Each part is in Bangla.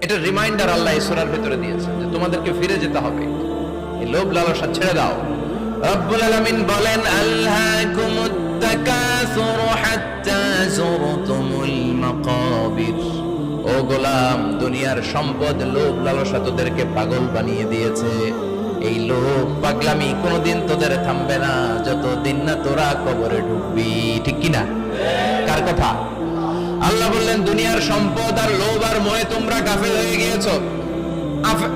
এটা রিমাইন্ডার আল্লাহ এই সূরার ভিতরে দিয়েছেন যে তোমাদেরকে ফিরে যেতে হবে, এই লোভ লালসা ছেড়ে দাও। রব্বুল আলামিন বলেন আল্হাকুমুত তাকাসুর হাত্তা যুরতুমুল মাকাবির। ও গোলাম, দুনিয়ার সম্পদ লোভ লালসা তোদেরকে পাগল বানিয়ে দিয়েছে। এই লোভ পাগলামি কোনোদিন তোদের থামবে না যতদিন না তোরা কবরে ঢুকবি। ঠিক কি না? কার কথা? আল্লাহ বললেন দুনিয়ার সম্পদ আর লোভ আর মোহে তোমরা গাফেল হয়ে গিয়েছো,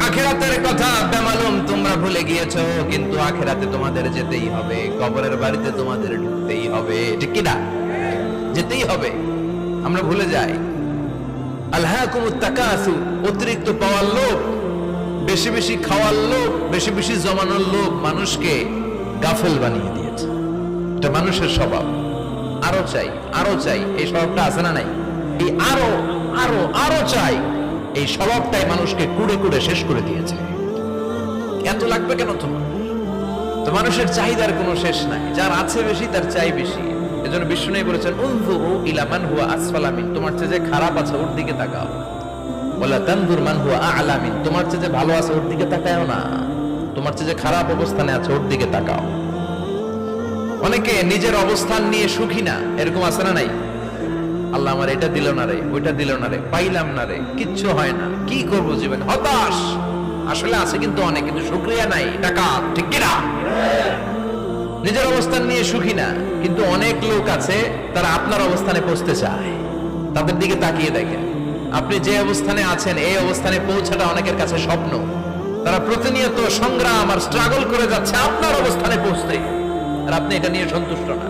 আখিরাতের কথা বেমালুম তোমরা ভুলে গিয়েছো। কিন্তু আখিরাতে তোমাদের যেতেই হবে, কবরের বাড়িতে তোমাদের ঢুকতেই হবে। ঠিক কি না? যেতেই হবে। আমরা ভুলে যাই। আলহাকুমুত তাকাসুর, অতিরিক্ত পাওয়ার লোভ, বেশি বেশি খাওয়ার লোভ, বেশি বেশি জমানোর লোভ মানুষকে গাফেল বানিয়ে দিয়েছে। এটা মানুষের স্বভাব। আরো চাই, আরো চাই, এই স্বভাবটা আছে না নাই? এই আরো আরো আরো চাই, এই স্বভাবটাই মানুষকে কুড়ে কুড়ে শেষ করে দিয়েছে। এত লাগবে কেন তোমার? তো মানুষের চাহিদার কোনো শেষ নাই, যার আছে বেশি তার চাই বেশি। এজন্য বিষ্ণু বলেছেন উনজুরু ইলা মান হুয়া আসফালা মিন, তোমার চেয়ে যে খারাপ আছে ওর দিকে তাকাও। ওয়ালা তানজুর মান হুয়া আ'লা মিন, তোমার চেয়ে যে ভালো আছে ওর দিকে তাকাও না, তোমার চেয়ে যে খারাপ অবস্থানে আছে ওর দিকে তাকাও। অনেকে নিজের অবস্থান নিয়ে সুখী না, এরকম আছে না নাই? আল্লাহ আমার এটা দিল না রে, ওইটা দিল না রে, পাইলাম না রে, কিচ্ছু হয় না, কি করবো জীবন, হতাশ। আসলে আছে কিন্তু অনেক, কিন্তু শুকরিয়া নাই, টাকা। ঠিক কিনা? নিজের অবস্থান নিয়ে সুখী না, কিন্তু অনেক লোক আছে তারা আপনার অবস্থানে পৌঁছতে চায়। তাদের দিকে তাকিয়ে দেখেন, আপনি যে অবস্থানে আছেন এই অবস্থানে পৌঁছাটা অনেকের কাছে স্বপ্ন। তারা প্রতিনিয়ত সংগ্রাম আর স্ট্রাগল করে যাচ্ছে আপনার অবস্থানে পৌঁছতে, আর আপনি এটা নিয়ে সন্তুষ্ট না।